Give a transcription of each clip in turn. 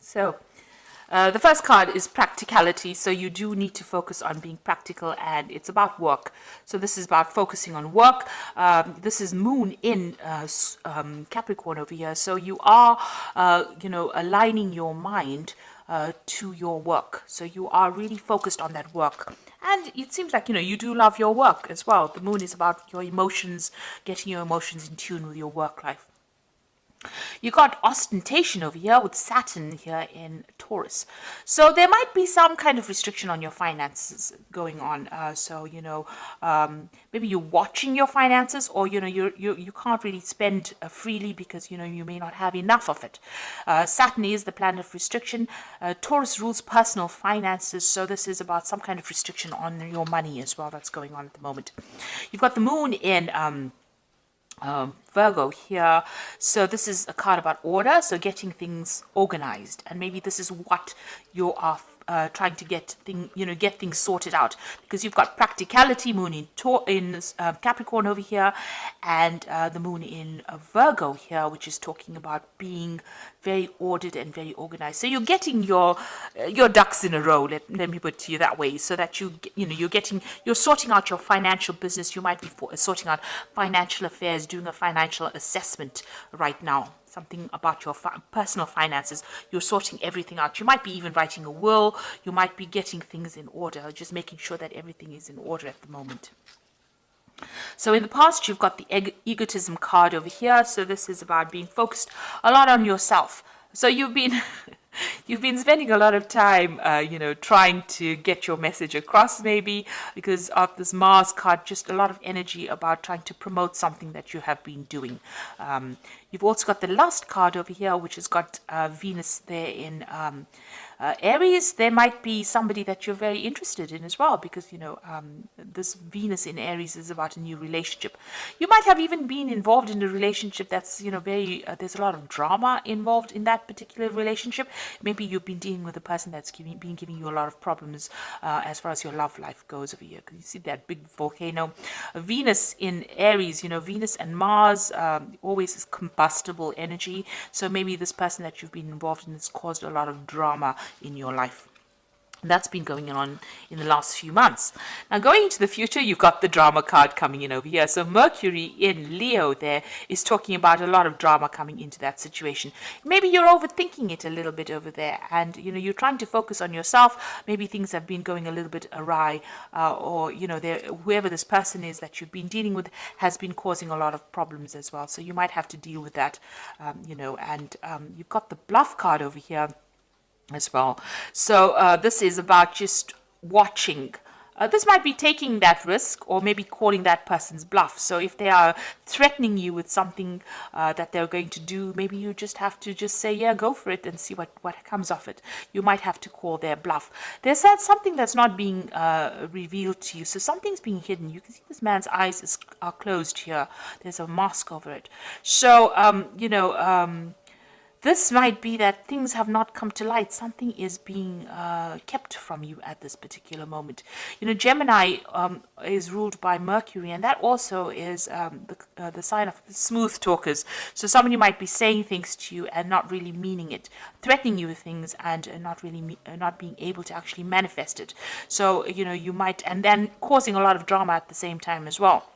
So the first card is practicality. So you do need to focus on being practical, and it's about work. So this is about focusing on work. This is Moon in Capricorn over here. So you are, aligning your mind to your work. So you are really focused on that work. And it seems like, you do love your work as well. The moon is about your emotions, getting your emotions in tune with your work life. You got ostentation over here with Saturn here in Taurus. So there might be some kind of restriction on your finances going on. Maybe you're watching your finances, or, you can't really spend freely because, you may not have enough of it. Saturn is the planet of restriction. Taurus rules personal finances. So this is about some kind of restriction on your money as well that's going on at the moment. You've got the moon in Virgo here. So this is a card about order, so getting things organized, and maybe this is what you are trying to get things sorted out, because you've got practicality, moon in Capricorn over here, and the moon in Virgo here, which is talking about being very ordered and very organized. So you're getting your ducks in a row. Let me put it to you that way, so that you're sorting out your financial business. You might be sorting out financial affairs, doing a financial assessment right now. Something about your personal finances. You're sorting everything out. You might be even writing a will. You might be getting things in order, just making sure that everything is in order at the moment. So in the past, you've got the egotism card over here. So this is about being focused a lot on yourself. So you've been spending a lot of time, trying to get your message across, maybe because of this Mars card, just a lot of energy about trying to promote something that you have been doing. You've also got the Lust card over here, which has got Venus there in Aries. There might be somebody that you're very interested in as well, because, this Venus in Aries is about a new relationship. You might have even been involved in a relationship that's, there's a lot of drama involved in that particular relationship. Maybe you've been dealing with a person that's been giving you a lot of problems as far as your love life goes over here. Because you see that big volcano. Venus in Aries, Venus and Mars always is combustible energy. So maybe this person that you've been involved in has caused a lot of drama in your life. That's been going on in the last few months. Now, going into the future, you've got the drama card coming in over here. So Mercury in Leo there is talking about a lot of drama coming into that situation. Maybe you're overthinking it a little bit over there, and you're trying to focus on yourself. Maybe things have been going a little bit awry, or whoever this person is that you've been dealing with has been causing a lot of problems as well. So you might have to deal with that, you've got the bluff card over here as well. So this is about just watching. This might be taking that risk, or maybe calling that person's bluff. So if they are threatening you with something that they're going to do, maybe you just have to just say, yeah, go for it, and see what comes of it. You might have to call their bluff. There's something that's not being revealed to you. So something's being hidden. You can see this man's eyes are closed here. There's a mask over it. So, this might be that things have not come to light. Something is being kept from you at this particular moment. Gemini is ruled by Mercury, and that also is the sign of smooth talkers. So somebody might be saying things to you and not really meaning it, threatening you with things, and not being able to actually manifest it. So you might, and then causing a lot of drama at the same time as well.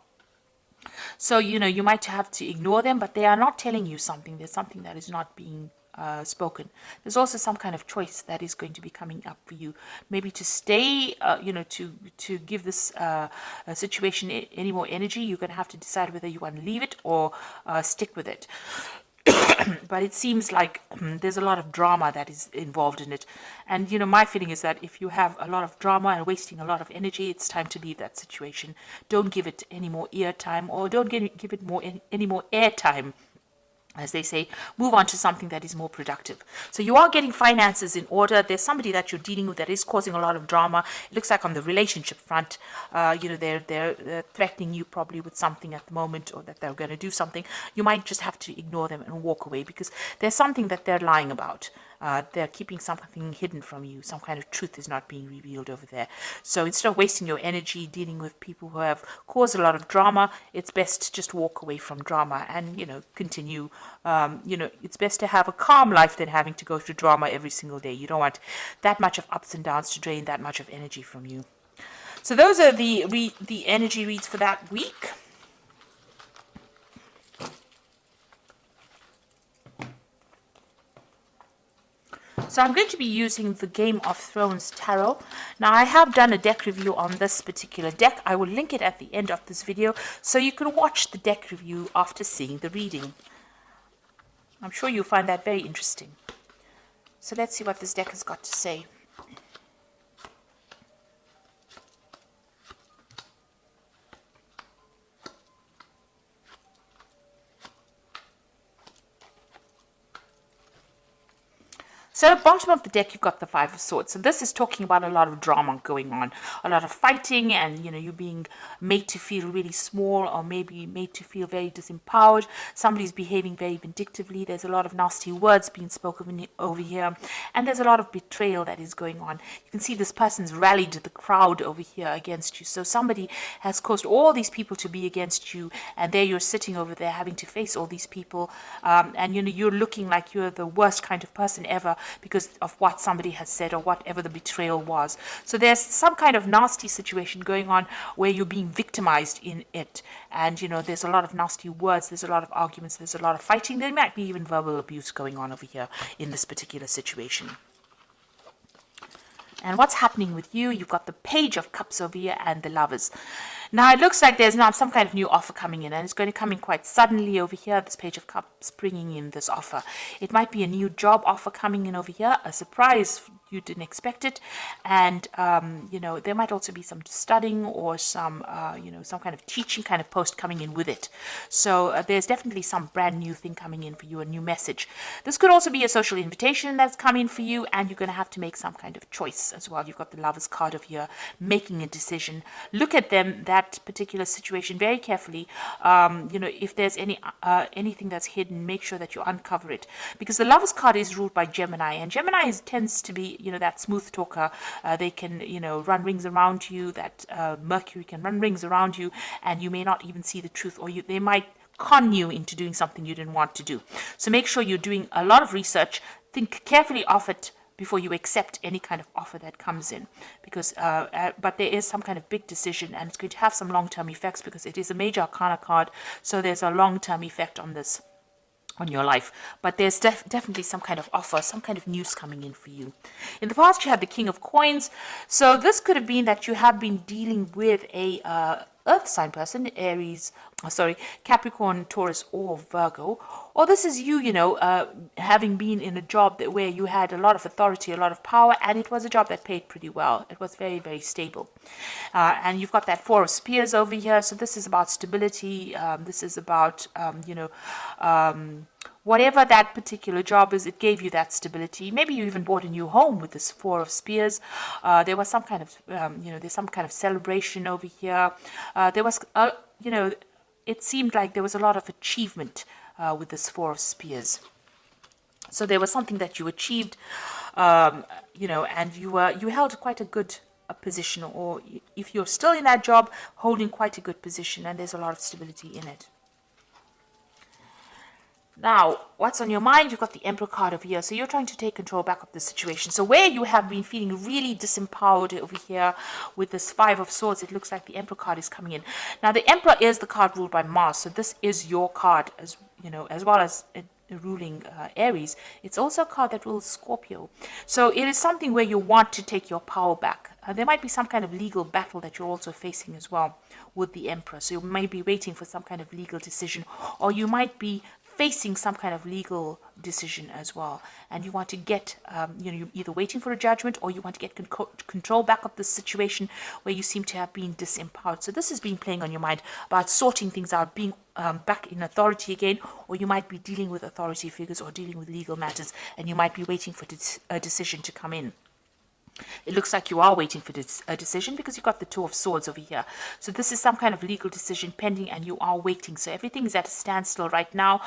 So, you might have to ignore them, but they are not telling you something. There's something that is not being spoken. There's also some kind of choice that is going to be coming up for you. Maybe to stay, to give this situation any more energy, you're going to have to decide whether you want to leave it or stick with it. But it seems like there's a lot of drama that is involved in it. And, my feeling is that if you have a lot of drama and wasting a lot of energy, it's time to leave that situation. Don't give it any more ear-time, or don't give it any more airtime. As they say, move on to something that is more productive. So you are getting finances in order. There's somebody that you're dealing with that is causing a lot of drama. It looks like on the relationship front, they're threatening you probably with something at the moment, or that they're going to do something. You might just have to ignore them and walk away, because there's something that they're lying about. They're keeping something hidden from you. Some kind of truth is not being revealed over there. So instead of wasting your energy dealing with people who have caused a lot of drama, it's best to just walk away from drama and, continue. It's best to have a calm life than having to go through drama every single day. You don't want that much of ups and downs to drain that much of energy from you. So those are the energy reads for that week. So I'm going to be using the Game of Thrones Tarot. Now I have done a deck review on this particular deck. I will link it at the end of this video so you can watch the deck review after seeing the reading. I'm sure you'll find that very interesting. So let's see what this deck has got to say. So at the bottom of the deck, you've got the Five of Swords. So this is talking about a lot of drama going on, a lot of fighting, and you being made to feel really small, or maybe made to feel very disempowered. Somebody's behaving very vindictively. There's a lot of nasty words being spoken over here, and there's a lot of betrayal that is going on. You can see this person's rallied the crowd over here against you. So somebody has caused all these people to be against you, and there you're sitting over there having to face all these people, and you're looking like you're the worst kind of person ever, because of what somebody has said or whatever the betrayal was. So there's some kind of nasty situation going on where you're being victimized in it. And, there's a lot of nasty words, there's a lot of arguments, there's a lot of fighting. There might be even verbal abuse going on over here in this particular situation. And what's happening with you? You've got the Page of Cups over here and the Lovers. Now, it looks like there's now some kind of new offer coming in, and it's going to come in quite suddenly over here, this Page of Cups bringing in this offer. It might be a new job offer coming in over here, a surprise, you didn't expect it, and, there might also be some studying or some kind of teaching kind of post coming in with it. So there's definitely some brand new thing coming in for you, a new message. This could also be a social invitation that's coming for you, and you're going to have to make some kind of choice as well. You've got the Lovers card over here, making a decision. Look at that particular situation very carefully. If there's anything that's hidden, make sure that you uncover it, because the Lovers card is ruled by Gemini, and Gemini tends to be that smooth talker. They can run rings around you. That Mercury can run rings around you, and you may not even see the truth, or they might con you into doing something you didn't want to do. So make sure you're doing a lot of research. Think carefully of it before you accept any kind of offer that comes in, because but there is some kind of big decision, and it's going to have some long-term effects because it is a major arcana card. So there's a long-term effect on this, on your life. But there's definitely some kind of offer, some kind of news coming in for you. In the past, you had the King of Coins. So this could have been that you have been dealing with a earth sign person, Aries, Capricorn, Taurus, or Virgo. Or this is you, having been in a job where you had a lot of authority, a lot of power, and it was a job that paid pretty well. It was very, very stable. And you've got that Four of Spears over here. So this is about stability. This is about, whatever that particular job is, it gave you that stability. Maybe you even bought a new home with this Four of Spears. There was some kind of, there's some kind of celebration over here. There was, it seemed like there was a lot of achievement with this Four of Spears. So there was something that you achieved, and you held quite a good position, or if you're still in that job, holding quite a good position, and there's a lot of stability in it. Now, what's on your mind? You've got the Emperor card over here. So you're trying to take control back of the situation. So where you have been feeling really disempowered over here with this Five of Swords, it looks like the Emperor card is coming in. Now, the Emperor is the card ruled by Mars. So this is your card, as well as ruling Aries. It's also a card that rules Scorpio. So it is something where you want to take your power back. There might be some kind of legal battle that you're also facing as well with the Emperor. So you might be waiting for some kind of legal decision, or you might be facing some kind of legal decision as well, and you want to get you're either waiting for a judgment, or you want to get control back of the situation where you seem to have been disempowered. So this has been playing on your mind about sorting things out, being back in authority again, or you might be dealing with authority figures or dealing with legal matters, and you might be waiting for a decision to come in. It looks like you are waiting for a decision, because you've got the Two of Swords over here. So this is some kind of legal decision pending, and you are waiting. So everything is at a standstill right now.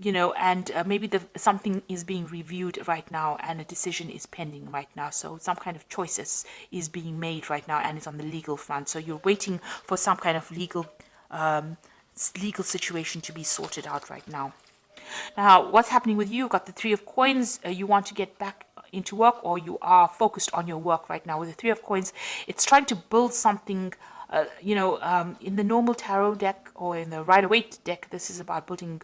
and maybe something is being reviewed right now and a decision is pending right now. So some kind of choices is being made right now and it's on the legal front. So you're waiting for some kind of um, legal situation to be sorted out right now. Now, what's happening with you? You've got the Three of Coins. You want to get back into work, or you are focused on your work right now. With the Three of Coins, it's trying to build something. In the normal tarot deck or in the Rider-Waite deck, this is about building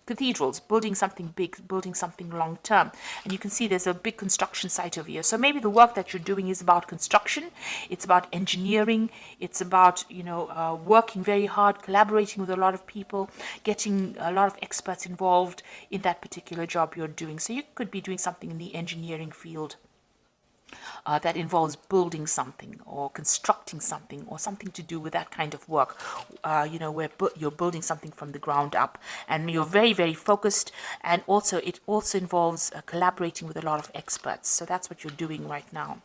cathedrals, building something big, building something long term. And you can see there's a big construction site over here. So maybe the work that you're doing is about construction. It's about engineering. It's about, working very hard, collaborating with a lot of people, getting a lot of experts involved in that particular job you're doing. So you could be doing something in the engineering field. That involves building something or constructing something or something to do with that kind of work, where you're building something from the ground up and you're very, very focused. And also it also involves collaborating with a lot of experts. So that's what you're doing right now.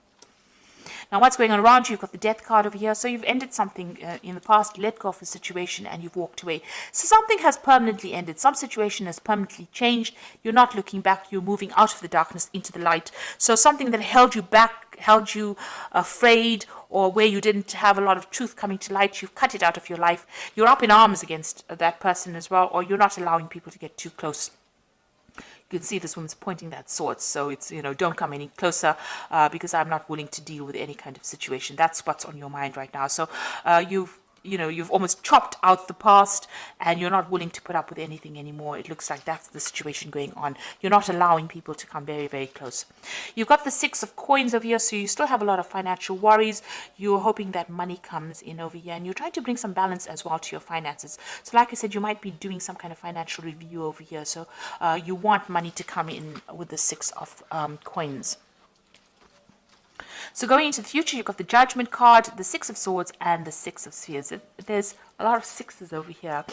Now, what's going on around you? You've got the Death card over here. So you've ended something in the past, let go of a situation, and you've walked away. So something has permanently ended. Some situation has permanently changed. You're not looking back. You're moving out of the darkness into the light. So something that held you back, held you afraid, or where you didn't have a lot of truth coming to light, you've cut it out of your life. You're up in arms against that person as well, or you're not allowing people to get too close. You can see this woman's pointing that sword, so it's, don't come any closer because I'm not willing to deal with any kind of situation. That's what's on your mind right now. So you've almost chopped out the past and you're not willing to put up with anything anymore. It looks like that's the situation going on. You're not allowing people to come very, very close. You've got the Six of Coins over here, so you still have a lot of financial worries. You're hoping that money comes in over here and you're trying to bring some balance as well to your finances. So like I said, you might be doing some kind of financial review over here. So you want money to come in with the Six of Coins. So going into the future, you've got the Judgment card, the Six of Swords, and the Six of Spheres. There's a lot of sixes over here.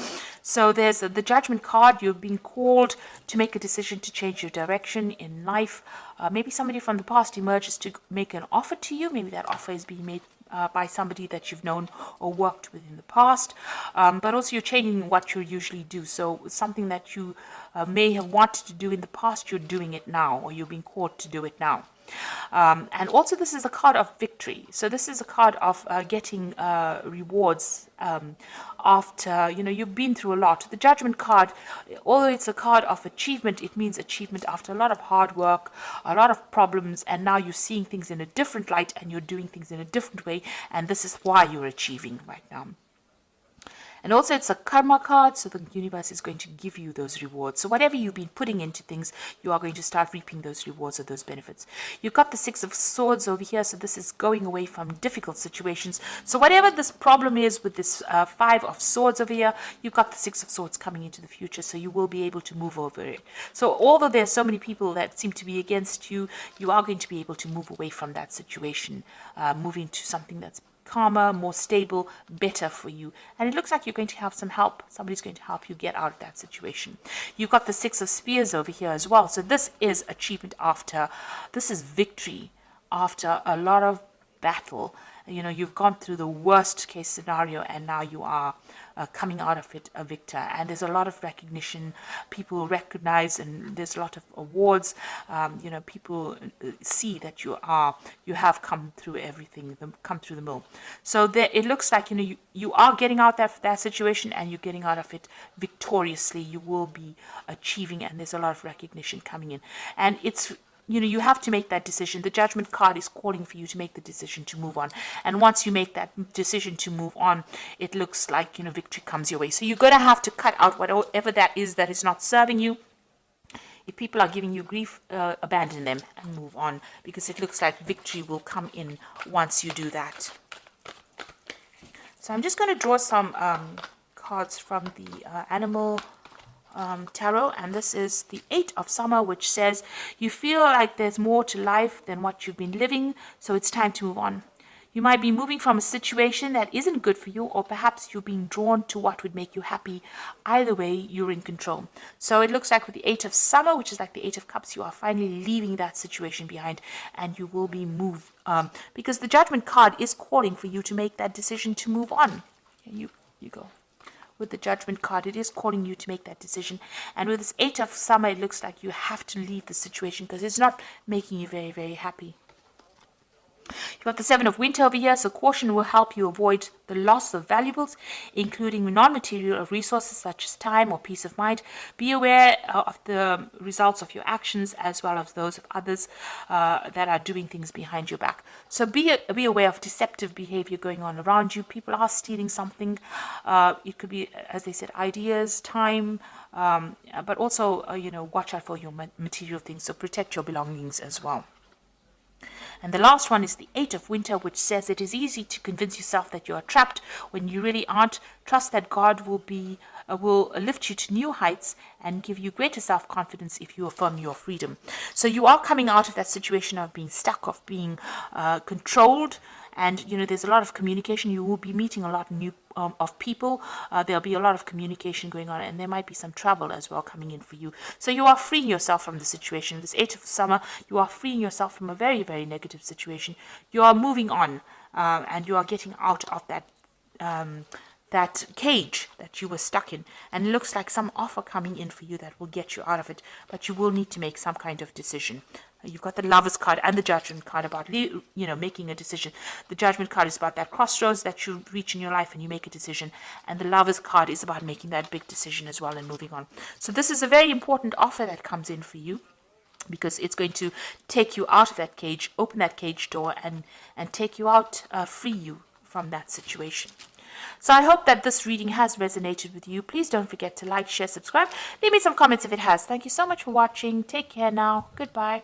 So there's the Judgment card. You're being called to make a decision to change your direction in life. Maybe somebody from the past emerges to make an offer to you. Maybe that offer is being made by somebody that you've known or worked with in the past. But also you're changing what you usually do. So something that you may have wanted to do in the past, you're doing it now, or you're being called to do it now. And also this is a card of victory. So this is a card of getting rewards after, you've been through a lot. The Judgment card, although it's a card of achievement, it means achievement after a lot of hard work, a lot of problems, and now you're seeing things in a different light and you're doing things in a different way, and this is why you're achieving right now. And also it's a karma card, so the universe is going to give you those rewards. So whatever you've been putting into things, you are going to start reaping those rewards or those benefits. You've got the Six of Swords over here, so this is going away from difficult situations. So whatever this problem is with this Five of Swords over here, you've got the Six of Swords coming into the future, so you will be able to move over it. So although there's so many people that seem to be against you, you are going to be able to move away from that situation, moving to something that's calmer, more stable, better for you. And it looks like you're going to have some help. Somebody's going to help you get out of that situation. You've got the Six of Spears over here as well. So this is achievement after, this is victory after a lot of battle. You've gone through the worst case scenario and now you are coming out of it a victor. And there's a lot of recognition. People recognize, and there's a lot of awards. People see that you have come through everything, come through the mill. So it looks like you are getting out of that situation and you're getting out of it victoriously. You will be achieving, and there's a lot of recognition coming in. And it's you have to make that decision. The Judgment card is calling for you to make the decision to move on. And once you make that decision to move on, it looks like, victory comes your way. So you're going to have to cut out whatever that is not serving you. If people are giving you grief, abandon them and move on, because it looks like victory will come in once you do that. So I'm just going to draw some cards from the animal tarot, and this is the Eight of Summer, which says you feel like there's more to life than what you've been living, so it's time to move on. You might be moving from a situation that isn't good for you, or perhaps you're being drawn to what would make you happy. Either way, you're in control. So it looks like with the Eight of Summer, which is like the Eight of Cups, you are finally leaving that situation behind and you will be moved, because the Judgment card is calling for you to make that decision to move on. And you go. with the Judgment card. It is calling you to make that decision. And with this 8 of Summer, it looks like you have to leave the situation because it's not making you very, very happy. You've got the 7 of Winter over here, so caution will help you avoid the loss of valuables, including non-material resources such as time or peace of mind. Be aware of the results of your actions as well as those of others that are doing things behind your back. So be aware of deceptive behavior going on around you. People are stealing something. It could be, as they said, ideas, time, but also, watch out for your material things. So protect your belongings as well. And the last one is the 8 of Winter, which says it is easy to convince yourself that you are trapped when you really aren't. Trust that God will lift you to new heights and give you greater self-confidence if you affirm your freedom. So you are coming out of that situation of being stuck, of being controlled. And, there's a lot of communication. You will be meeting a lot of people. There'll be a lot of communication going on, and there might be some travel as well coming in for you. So you are freeing yourself from the situation. This 8 of Summer, you are freeing yourself from a very, very negative situation. You are moving on, and you are getting out of that cage that you were stuck in. And it looks like some offer coming in for you that will get you out of it, but you will need to make some kind of decision. You've got the Lovers card and the Judgment card about, making a decision. The Judgment card is about that crossroads that you reach in your life and you make a decision. And the Lovers card is about making that big decision as well and moving on. So this is a very important offer that comes in for you, because it's going to take you out of that cage, open that cage door, and take you out, free you from that situation. So I hope that this reading has resonated with you. Please don't forget to like, share, subscribe. Leave me some comments if it has. Thank you so much for watching. Take care now. Goodbye.